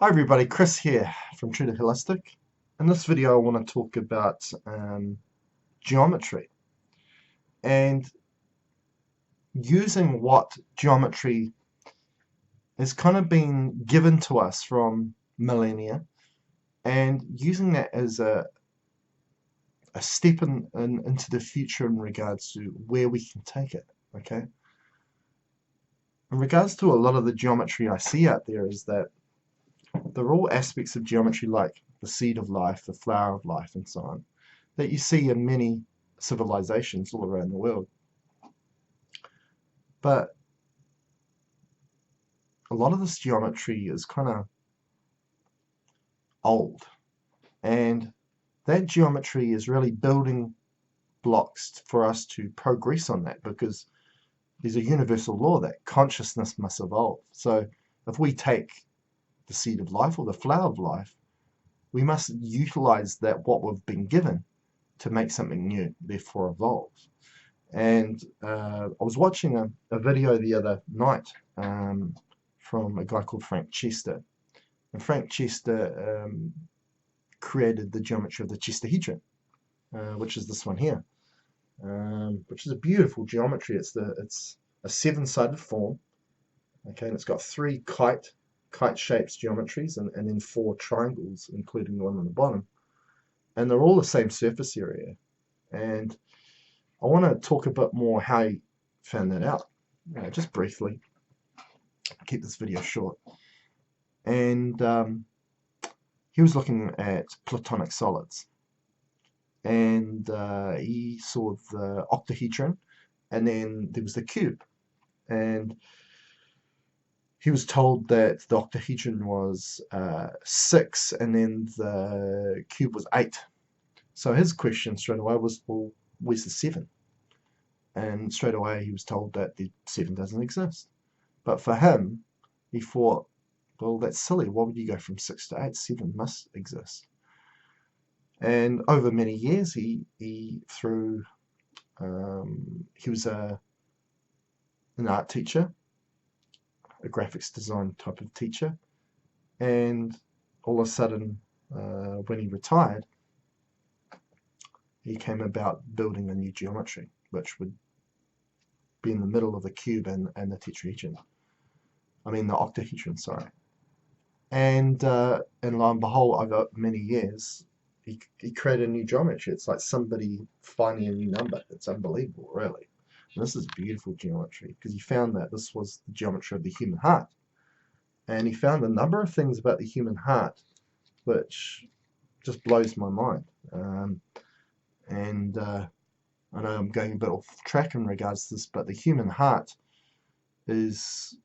Hi everybody, Chris here from True to Holistic. In this video I want to talk about geometry and using what geometry has kind of been given to us from millennia and using that as a step into the future in regards to where we can take it. Okay. In regards to a lot of the geometry I see out there is that they're all aspects of geometry like the seed of life, the flower of life and so on, that you see in many civilizations all around the world. But a lot of this geometry is kind of old, and that geometry is really building blocks for us to progress on that because there's a universal law that consciousness must evolve. So if we take the seed of life or the flower of life, we must utilize that what we've been given to make something new, therefore evolve. And I was watching a video the other night from a guy called Frank Chester. And Frank Chester created the geometry of the Chestahedron, which is this one here, which is a beautiful geometry. It's a seven-sided form, okay, and it's got three kite shapes geometries and then four triangles, including the one on the bottom. And they're all the same surface area. And I want to talk a bit more how he found that out, just briefly. Keep this video short. And he was looking at platonic solids, and he saw the octahedron, and then there was the cube, and he was told that the octahedron was 6, and then the cube was 8. So his question straight away was, well, where's the 7? And straight away he was told that the 7 doesn't exist. But for him, he thought, well, that's silly. Why would you go from 6 to 8? 7 must exist. And over many years, he was an art teacher, a graphics design type of teacher, and all of a sudden, when he retired, he came about building a new geometry, which would be in the middle of the cube and the tetrahedron. I mean the octahedron, sorry. And lo and behold, over many years, he created a new geometry. It's like somebody finding a new number. It's unbelievable, really. And this is beautiful geometry because he found that this was the geometry of the human heart. And he found a number of things about the human heart which just blows my mind. And I know I'm going a bit off track in regards to this, but the human heart is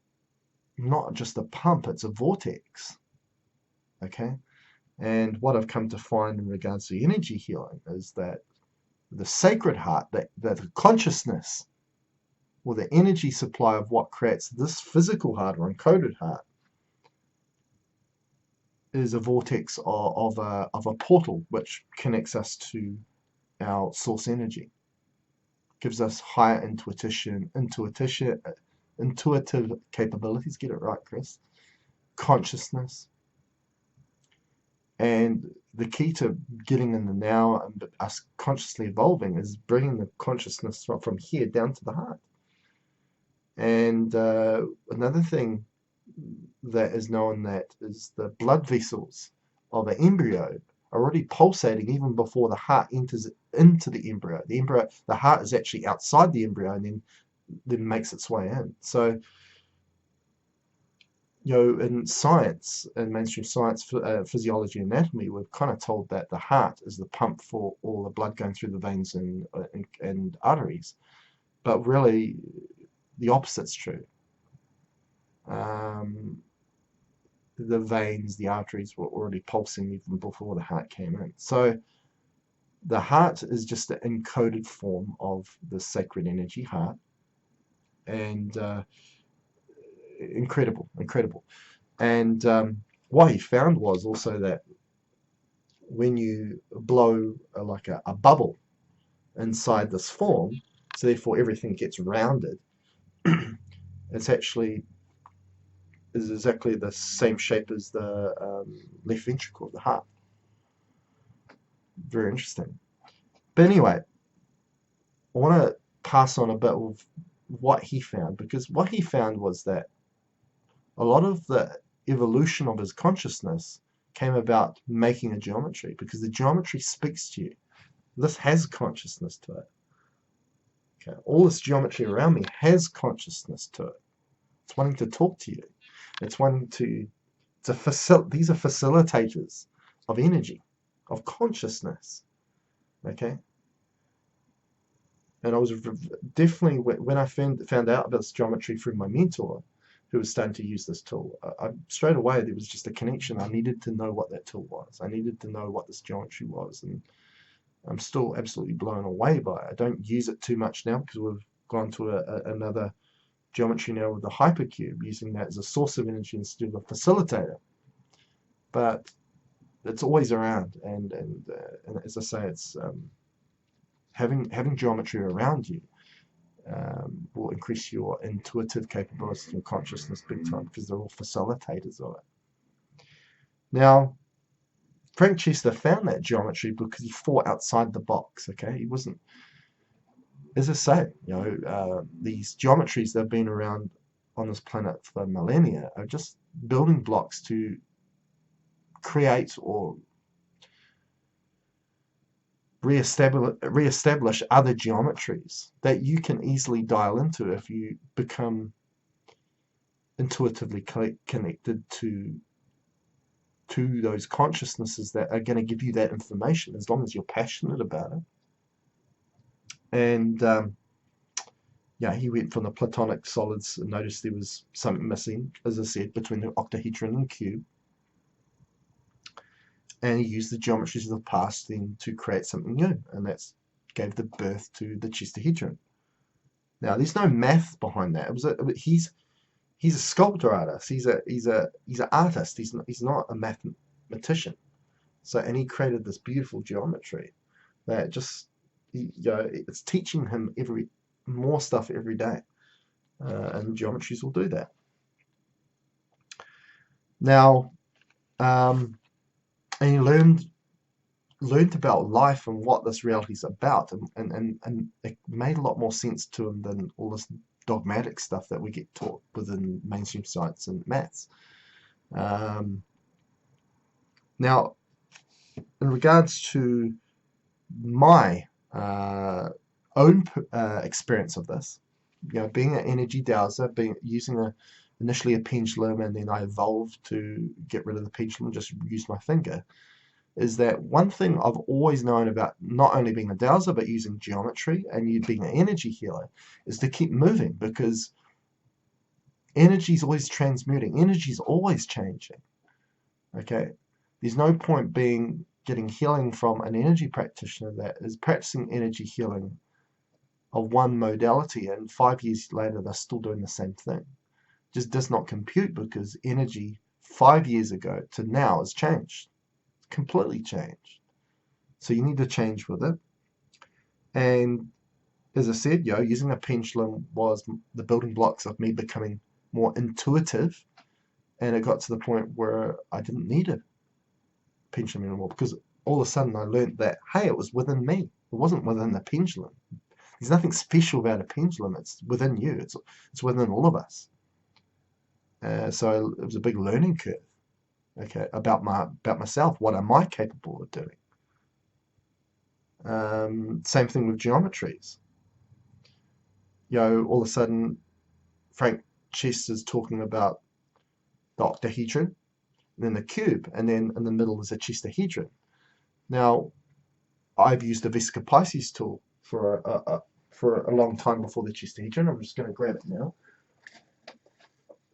not just a pump, it's a vortex. Okay? And what I've come to find in regards to energy healing is that the sacred heart, that the consciousness or the energy supply of what creates this physical heart or encoded heart is a vortex of a portal which connects us to our source energy. Gives us higher intuitive capabilities, get it right, Chris, consciousness. And the key to getting in the now and us consciously evolving is bringing the consciousness from here down to the heart. And another thing that is known that is the blood vessels of an embryo are already pulsating even before the heart enters into the embryo. The heart is actually outside the embryo and then makes its way in. So, in science, in mainstream science, physiology, anatomy, we're kind of told that the heart is the pump for all the blood going through the veins and arteries. But really, the opposite's true. The veins, the arteries were already pulsing even before the heart came in. So the heart is just an encoded form of the sacred energy heart, and incredible. And what he found was also that when you blow like a bubble inside this form, so therefore everything gets rounded, it's actually is exactly the same shape as the left ventricle of the heart. Very interesting. But anyway, I want to pass on a bit of what he found, because what he found was that a lot of the evolution of his consciousness came about making a geometry, because the geometry speaks to you. This has consciousness to it. Okay, all this geometry around me has consciousness to it. It's wanting to talk to you. It's wanting to these are facilitators of energy, of consciousness. Okay. And I was definitely, when I found out about this geometry through my mentor, who was starting to use this tool, straight away there was just a connection. I needed to know what that tool was. I needed to know what this geometry was, and I'm still absolutely blown away by it. I don't use it too much now because we've gone to another geometry now with the hypercube, using that as a source of energy instead of a facilitator. But it's always around, and as I say, it's having geometry around you will increase your intuitive capabilities and consciousness big time, because they're all facilitators of it. Now, Frank Chester found that geometry because he thought outside the box. Okay, he wasn't, as I say, these geometries that have been around on this planet for millennia are just building blocks to create or re-establish other geometries that you can easily dial into if you become intuitively connected to those consciousnesses that are going to give you that information, as long as you're passionate about it. And he went from the Platonic solids and noticed there was something missing, as I said, between the octahedron and cube. And he used the geometries of the past then to create something new, and that's gave the birth to the Chestahedron. Now, there's no math behind that. He's a sculptor artist. He's an artist. He's not a mathematician. So, and he created this beautiful geometry that just, it's teaching him more stuff every day, and geometries will do that. Now, and he learned about life and what this reality is about, and it made a lot more sense to him than all this dogmatic stuff that we get taught within mainstream science and maths. Now, in regards to my own experience of this, being an energy dowser, using initially a pendulum, and then I evolved to get rid of the pendulum and just use my finger, is that one thing I've always known about not only being a dowser but using geometry and you being an energy healer is to keep moving, because energy is always transmuting, energy is always changing. Okay, there's no point getting healing from an energy practitioner that is practicing energy healing of one modality, and 5 years later they're still doing the same thing. Just does not compute, because energy 5 years ago to now has changed, completely changed. So you need to change with it. And as I said, using a pendulum was the building blocks of me becoming more intuitive, and it got to the point where I didn't need a pendulum anymore, because all of a sudden I learned that, hey, it was within me. It wasn't within the pendulum. There's nothing special about a pendulum. It's within you. It's within all of us. So it was a big learning curve, okay, about myself. What am I capable of doing? Same thing with geometries. All of a sudden, Frank Chester's talking about the octahedron, and then the cube, and then in the middle is a Chestahedron. Now, I've used the Vesica Pisces tool for a long time before the Chestahedron. I'm just going to grab it now.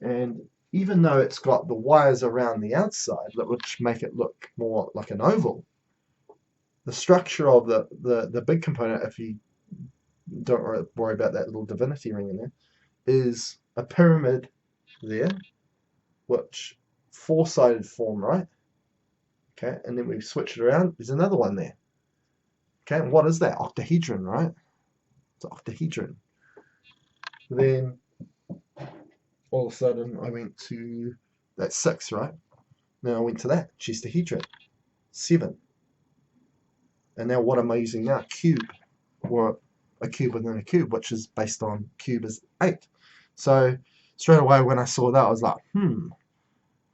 And even though it's got the wires around the outside, which make it look more like an oval, the structure of the big component, if you don't worry about that little divinity ring in there, is a pyramid there, which four-sided form, right? Okay, and then we switch it around, there's another one there. Okay, and what is that? Octahedron, right? It's an octahedron. Then all of a sudden I went to, that's 6, right? Now I went to that, Chestahedron, 7. And now what am I using now? Cube, or a cube within a cube, which is based on cube is 8. So straight away when I saw that, I was like,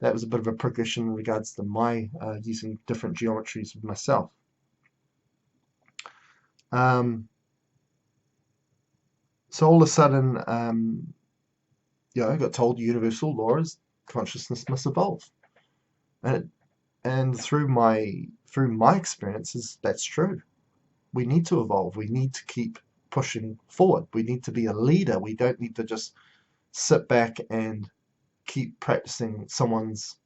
that was a bit of a progression in regards to my using different geometries with myself. So all of a sudden, I got told universal law is consciousness must evolve, and through my experiences, that's true. We need to evolve. We need to keep pushing forward. We need to be a leader. We don't need to just sit back and keep practicing someone's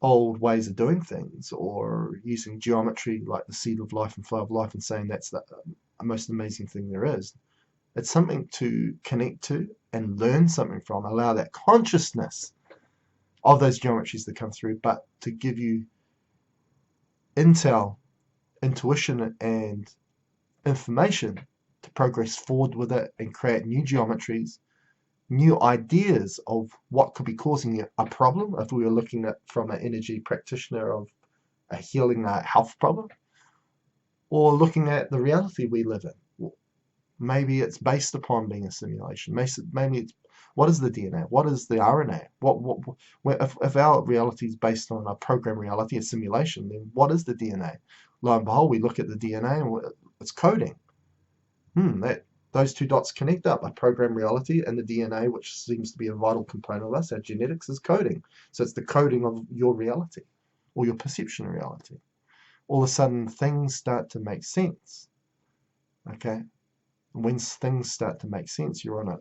old ways of doing things, or using geometry like the seed of life and flow of life and saying that's the most amazing thing there is. It's something to connect to and learn something from, allow that consciousness of those geometries to come through, but to give you intel, intuition, and information to progress forward with it and create new geometries, new ideas of what could be causing a problem if we were looking at from an energy practitioner of a healing health problem, or looking at the reality we live in. Maybe it's based upon being a simulation. Maybe it's, what is the DNA? What is the RNA? If our reality is based on a program reality, a simulation, then what is the DNA? Lo and behold, we look at the DNA and it's coding. Those two dots connect up, a program reality and the DNA, which seems to be a vital component of us. Our genetics is coding. So it's the coding of your reality or your perception of reality. All of a sudden, things start to make sense. Okay? When things start to make sense, you're on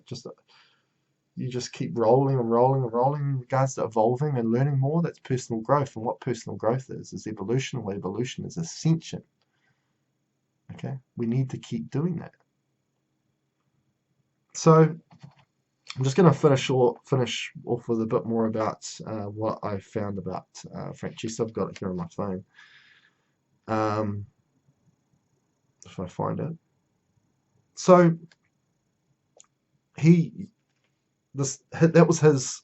you just keep rolling and rolling and rolling in regards to evolving and learning more. That's personal growth. And what personal growth is evolution, or evolution is ascension. Okay? We need to keep doing that. So I'm just going to finish off with a bit more about what I found about Frank Chester. I've got it here on my phone. If I find it. So that was his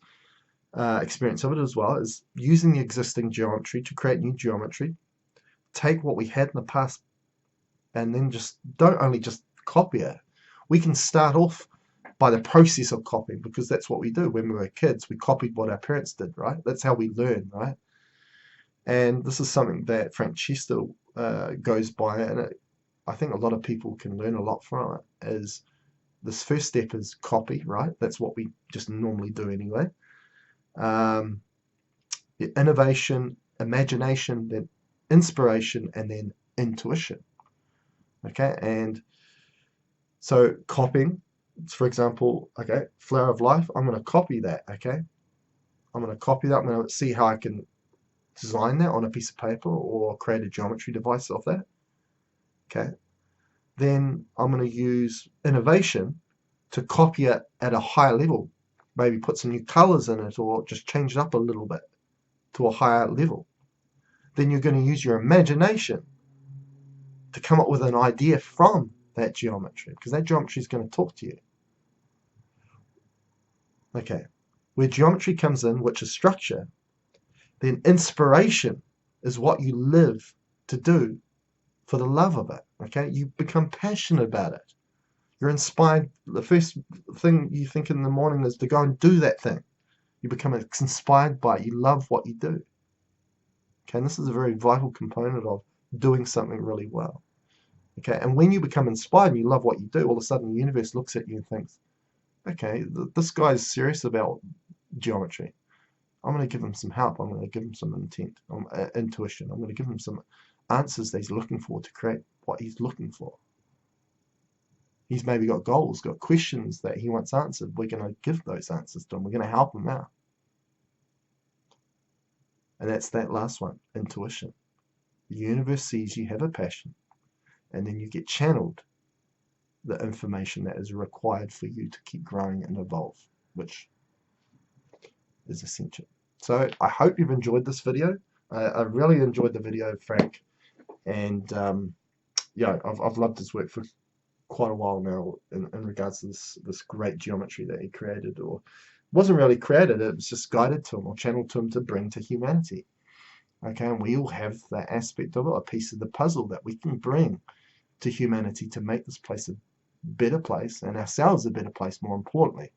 experience of it as well, is using the existing geometry to create new geometry, take what we had in the past, and then don't only just copy it. We can start off by the process of copying, because that's what we do. When we were kids, we copied what our parents did, right? That's how we learn, right? And this is something that Frank Chester goes by, and I think a lot of people can learn a lot from it. Is this first step is copy, right? That's what we just normally do anyway. Innovation, imagination, then inspiration, and then intuition. Okay, and so copying, for example, okay, flower of life, I'm going to copy that, okay? I'm going to copy that. I'm going to see how I can design that on a piece of paper or create a geometry device of that, okay? Then I'm going to use innovation to copy it at a higher level, maybe put some new colors in it or just change it up a little bit to a higher level. Then you're going to use your imagination to come up with an idea from that geometry, because that geometry is going to talk to you. Okay, where geometry comes in, which is structure, then inspiration is what you live to do for the love of it. Okay, you become passionate about it. You're inspired. The first thing you think in the morning is to go and do that thing. You become inspired by it. You love what you do. Okay, and this is a very vital component of doing something really well. Okay, and when you become inspired and you love what you do, all of a sudden the universe looks at you and thinks, okay, this guy's serious about geometry. I'm going to give him some help. I'm going to give him some intuition. I'm going to give him some answers that he's looking for to create what he's looking for. He's maybe got goals, got questions that he wants answered. We're going to give those answers to him. We're going to help him out. And that's that last one, intuition. The universe sees you have a passion, and then you get channeled the information that is required for you to keep growing and evolve, which is essential. So I hope you've enjoyed this video. I really enjoyed the video, Frank, and I've loved his work for quite a while now in regards to this great geometry that he created, or wasn't really created, it was just guided to him or channeled to him to bring to humanity. Okay, and we all have that aspect of it, a piece of the puzzle that we can bring to humanity to make this place a better place and ourselves a better place, more importantly,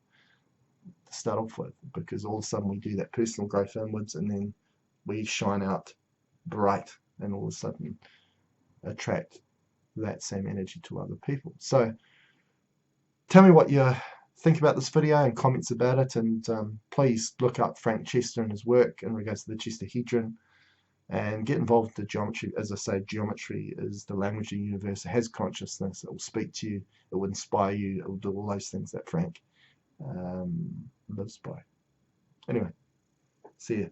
to start off with, because all of a sudden we do that personal growth inwards and then we shine out bright and all of a sudden attract that same energy to other people. So tell me what you think about this video and comments about it, and please look up Frank Chester and his work in regards to the Chestahedron and get involved with the geometry. As I say, geometry is the language of the universe. It has consciousness. It will speak to you. It will inspire you. It will do all those things that Frank lives by. Anyway, see you.